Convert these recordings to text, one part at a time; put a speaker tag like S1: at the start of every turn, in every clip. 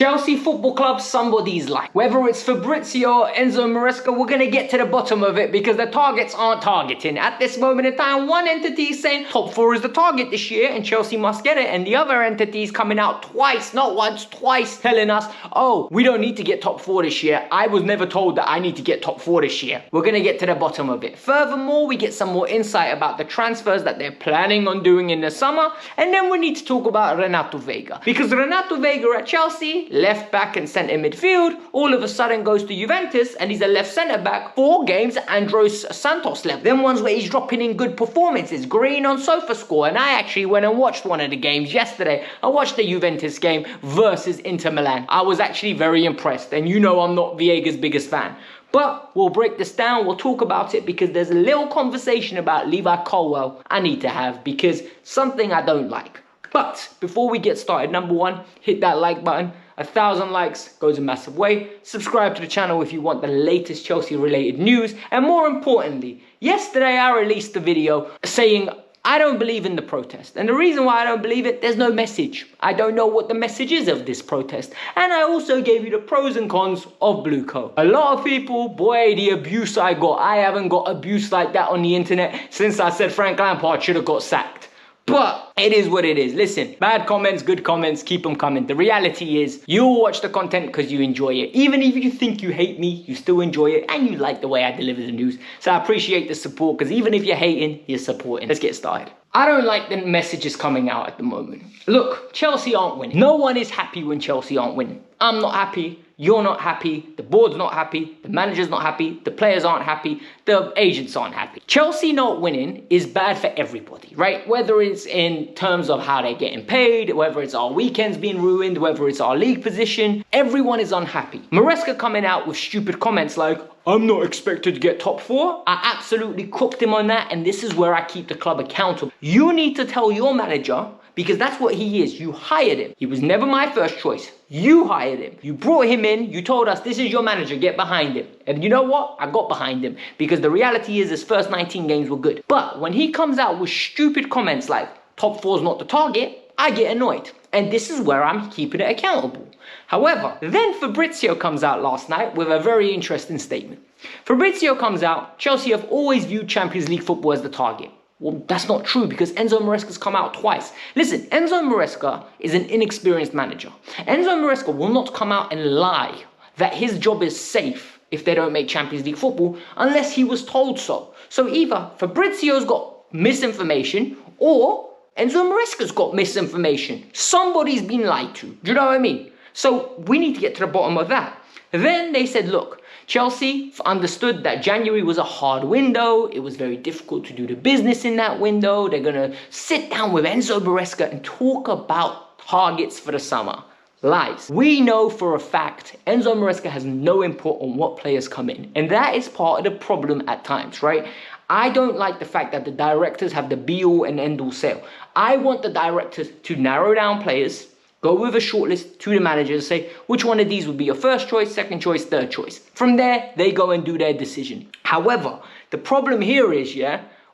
S1: Chelsea Football Club, somebody's life. Whether it's Fabrizio or Enzo Maresca, we're going to get to the bottom of it because the targets aren't targeting. At this moment in time, one entity is saying top 4 is the target this year and Chelsea must get it. And the other entity is coming out twice, not once, twice, telling us, oh, we don't need to get top 4 this year. I was never told that I need to get top 4 this year. We're going to get to the bottom of it. Furthermore, we get some more insight about the transfers that they're planning on doing in the summer. And then we need to talk about Renato Veiga. Because Renato Veiga at Chelsea, left back and centre midfield, all of a sudden goes to Juventus and he's a left centre back. 4 games Andros Santos left. Them ones where he's dropping in good performances. Green on SofaScore, and I actually went and watched one of the games yesterday. I watched the Juventus game versus Inter Milan. I was actually very impressed, and you know I'm not Viega's biggest fan. But we'll break this down, we'll talk about it because there's a little conversation about Levi Colwill I need to have because something I don't like. But before we get started, number 1, hit that like button. 1,000 likes goes a massive way. Subscribe to the channel if you want the latest Chelsea related news. And more importantly, yesterday I released a video saying I don't believe in the protest. And the reason why I don't believe it, there's no message. I don't know what the message is of this protest. And I also gave you the pros and cons of Blue Co. A lot of people, boy, the abuse I got. I haven't got abuse like that on the internet since I said Frank Lampard should have got sacked. But it is what it is. Listen, bad comments, good comments, keep them coming. The reality is you'll watch the content because you enjoy it. Even if you think you hate me, you still enjoy it and you like the way I deliver the news. So I appreciate the support because even if you're hating, you're supporting. Let's get started. I don't like the messages coming out at the moment. Look, Chelsea aren't winning. No one is happy when Chelsea aren't winning. I'm not happy. You're not happy. The board's not happy. The manager's not happy. The players aren't happy. The agents aren't happy. Chelsea not winning is bad for everybody, right? Whether it's in terms of how they're getting paid, whether it's our weekends being ruined, whether it's our league position, everyone is unhappy. Maresca coming out with stupid comments like, I'm not expected to get top 4. I absolutely cooked him on that, and this is where I keep the club accountable. You need to tell your manager, because that's what he is. You hired him. He was never my first choice. You hired him. You brought him in. You told us, this is your manager. Get behind him. And you know what? I got behind him. Because the reality is his first 19 games were good. But when he comes out with stupid comments like, top 4 is not the target, I get annoyed. And this is where I'm keeping it accountable. However, then Fabrizio comes out last night with a very interesting statement. Fabrizio comes out, Chelsea have always viewed Champions League football as the target. Well, that's not true because Enzo Maresca's come out twice. Listen, Enzo Maresca is an inexperienced manager. Enzo Maresca will not come out and lie that his job is safe if they don't make Champions League football unless he was told so. So either Fabrizio's got misinformation or Enzo Maresca's got misinformation. Somebody's been lied to. Do you know what I mean? So we need to get to the bottom of that. Then they said, look, Chelsea understood that January was a hard window. It was very difficult to do the business in that window. They're going to sit down with Enzo Maresca and talk about targets for the summer. Lies. We know for a fact Enzo Maresca has no input on what players come in. And that is part of the problem at times, right? I don't like the fact that the directors have the be-all and end-all say. I want the directors to narrow down players, go with a shortlist to the manager and say, which one of these would be your first choice, second choice, third choice. From there, they go and do their decision. However, the problem here is,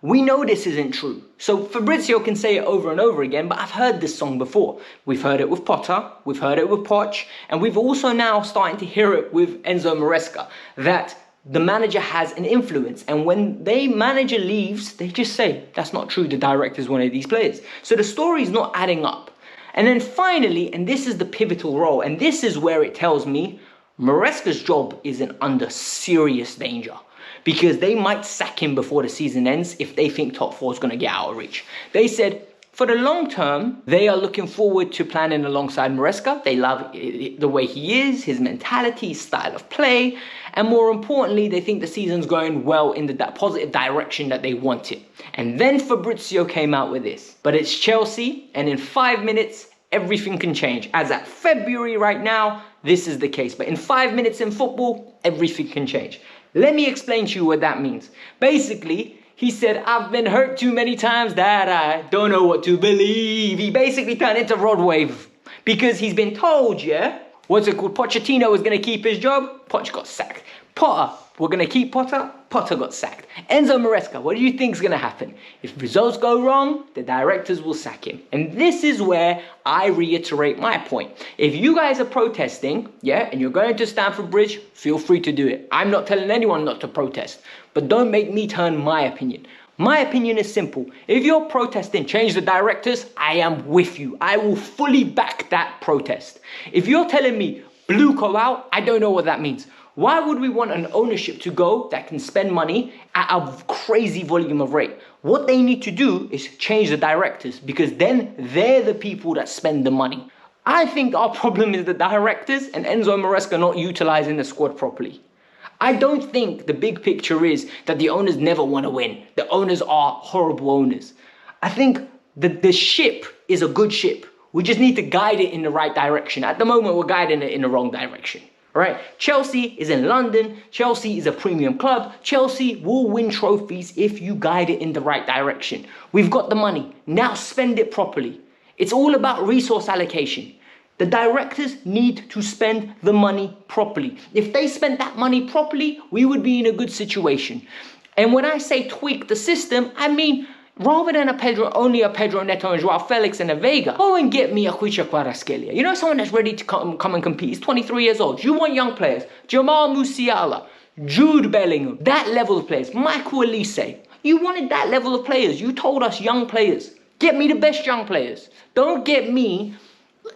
S1: we know this isn't true. So Fabrizio can say it over and over again, but I've heard this song before. We've heard it with Potter, we've heard it with Poch, and we've also now starting to hear it with Enzo Maresca, that the manager has an influence. And when the manager leaves, they just say, that's not true, the director's one of these players. So the story's not adding up. And then finally, and this is the pivotal role, and this is where it tells me Maresca's job is under serious danger because they might sack him before the season ends if they think top 4 is going to get out of reach. They said for the long term, they are looking forward to planning alongside Maresca. They love the way he is, his mentality, his style of play. And more importantly, they think the season's going well in the positive direction that they want it. And then Fabrizio came out with this. But it's Chelsea, and in 5 minutes, everything can change. As at February right now, this is the case. But in 5 minutes in football, everything can change. Let me explain to you what that means. Basically, he said, I've been hurt too many times that I don't know what to believe. He basically turned into Rod Wave because he's been told, what's it called? Pochettino was going to keep his job. Poch got sacked. Potter we're going to keep Potter. Potter got sacked. Enzo Maresca, what do you think is going to happen? If results go wrong, the directors will sack him. And this is where I reiterate my point. If you guys are protesting, yeah, and you're going to Stamford Bridge, feel free to do it. I'm not telling anyone not to protest, but don't make me turn my opinion. My opinion is simple. If you're protesting, change the directors, I am with you. I will fully back that protest. If you're telling me blue go out, I don't know what that means. Why would we want an ownership to go that can spend money at a crazy volume of rate? What they need to do is change the directors, because then they're the people that spend the money. I think our problem is the directors and Enzo Maresca not utilizing the squad properly. I don't think the big picture is that the owners never want to win. The owners are horrible owners. I think the ship is a good ship. We just need to guide it in the right direction. At the moment, we're guiding it in the wrong direction. All right? Chelsea is in London. Chelsea is a premium club. Chelsea will win trophies if you guide it in the right direction. We've got the money. Now spend it properly. It's all about resource allocation. The directors need to spend the money properly. If they spent that money properly, we would be in a good situation. And when I say tweak the system, I mean, rather than only a Pedro Neto and Joao Felix and a Veiga, go and get me a Kwicha Kvaratskhelia. You know, someone that's ready to come and compete. He's 23 years old. You want young players. Jamal Musiala, Jude Bellingham, that level of players. Michael Olise. You wanted that level of players. You told us young players. Get me the best young players. Don't get me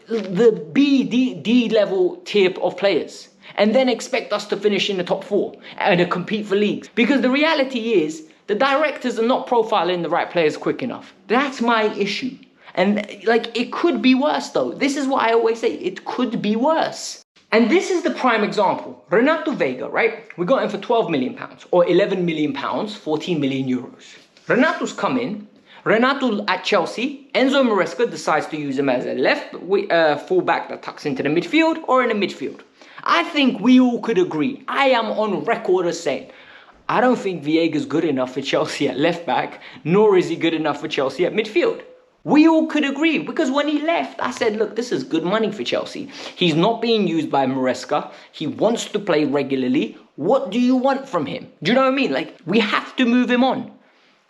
S1: the D level tier of players and then expect us to finish in the top 4 and to compete for leagues. Because the reality is the directors are not profiling the right players quick enough. That's my issue. And like, it could be worse though. This is what I always say, it could be worse. And this is the prime example. Renato Veiga, right? We got him for £12 million or £11 million, 14 million euros. Renato's come in. Renato at Chelsea, Enzo Maresca decides to use him as a left fullback that tucks into the midfield or in the midfield. I think we all could agree. I am on record as saying, I don't think Viega's good enough for Chelsea at left back, nor is he good enough for Chelsea at midfield. We all could agree, because when he left, I said, look, this is good money for Chelsea. He's not being used by Maresca. He wants to play regularly. What do you want from him? Do you know what I mean? Like, we have to move him on.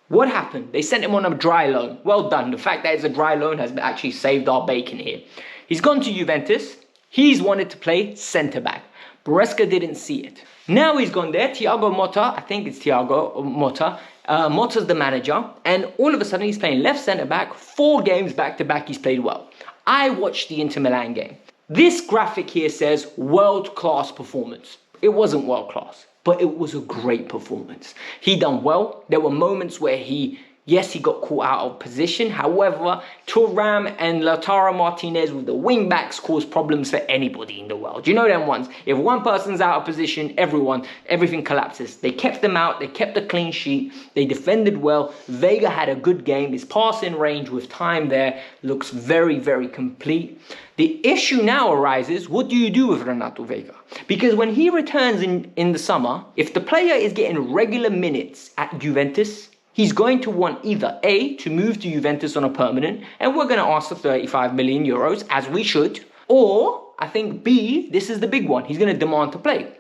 S1: What happened? They sent him on a dry loan. Well done. The fact that it's a dry loan has actually saved our bacon here. He's gone to Juventus. He's wanted to play centre-back. Maresca didn't see it. Now he's gone there. Thiago Motta, I think it's Thiago Motta. Motta's the manager. And all of a sudden he's playing left centre-back. 4 games back-to-back he's played well. I watched the Inter Milan game. This graphic here says world-class performance. It wasn't world-class, but it was a great performance. He done well. There were moments where he got caught out of position. However, Thuram and Lautaro Martinez with the wing backs cause problems for anybody in the world. You know them ones. If one person's out of position, everything collapses. They kept them out. They kept a clean sheet. They defended well. Veiga had a good game. His passing range with time there looks very, very complete. The issue now arises, what do you do with Renato Veiga? Because when he returns in the summer, if the player is getting regular minutes at Juventus, he's going to want either A, to move to Juventus on a permanent, and we're going to ask for 35 million euros, as we should, or I think B, this is the big one, he's going to demand to play.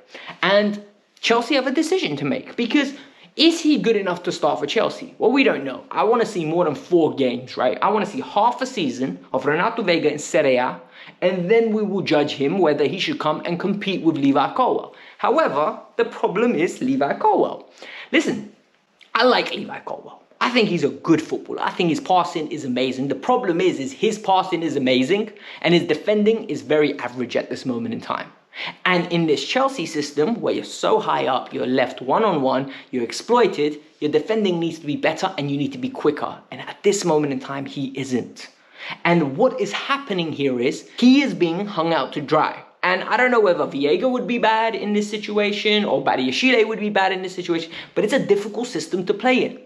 S1: And Chelsea have a decision to make, because is he good enough to start for Chelsea? Well, we don't know. I want to see more than 4 games, right? I want to see half a season of Renato Veiga in Serie A, and then we will judge him whether he should come and compete with Levi Colwill. However, the problem is Levi Colwill. Listen, I like Levi Colwill. I think he's a good footballer. I think his passing is amazing. The problem is his passing is amazing and his defending is very average at this moment in time. And in this Chelsea system, where you're so high up, you're left one-on-one, you're exploited, your defending needs to be better and you need to be quicker. And at this moment in time, he isn't. And what is happening here is he is being hung out to dry. And I don't know whether Veiga would be bad in this situation or Badiashile would be bad in this situation, but it's a difficult system to play in.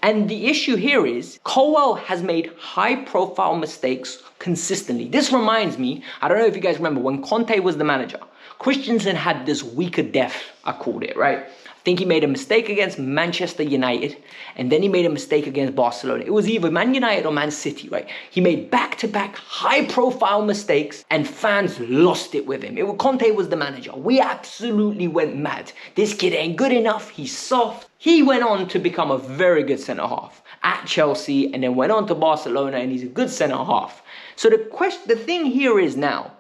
S1: And the issue here is Colwill has made high-profile mistakes consistently. This reminds me, I don't know if you guys remember, when Conte was the manager, Christensen had this week of death, I called it, right? I I think he made a mistake against Manchester United, and then he made a mistake against Barcelona. It was either Man United or Man City, right? He made back-to-back high-profile mistakes, and fans lost it with him. Conte was the manager. We absolutely went mad. This kid ain't good enough. He's soft. He went on to become a very good centre-half at Chelsea, and then went on to Barcelona, and he's a good centre-half. So the thing here is now,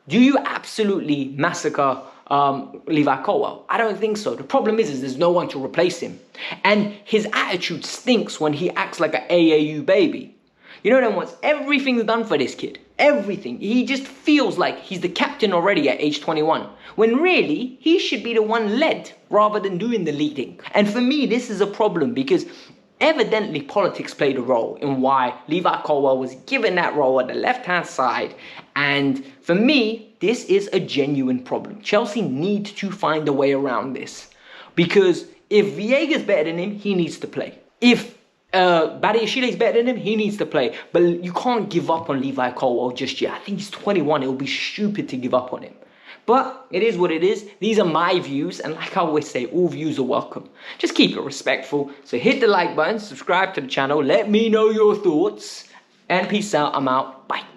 S1: do you absolutely massacre Levi Colwill? I don't think so. The problem is there's no one to replace him. And his attitude stinks when he acts like an AAU baby. You know them ones, everything's done for this kid. Everything. He just feels like he's the captain already at age 21. When really, he should be the one led rather than doing the leading. And for me, this is a problem because evidently politics played a role in why Levi Colwill was given that role at the left-hand side. And for me, this is a genuine problem. Chelsea need to find a way around this. Because if Viega's better than him, he needs to play. If Badiashile's better than him, he needs to play. But you can't give up on Levi Colwill just yet. I think he's 21. It would be stupid to give up on him. But it is what it is. These are my views. And like I always say, all views are welcome. Just keep it respectful. So hit the like button, subscribe to the channel. Let me know your thoughts. And peace out. I'm out. Bye.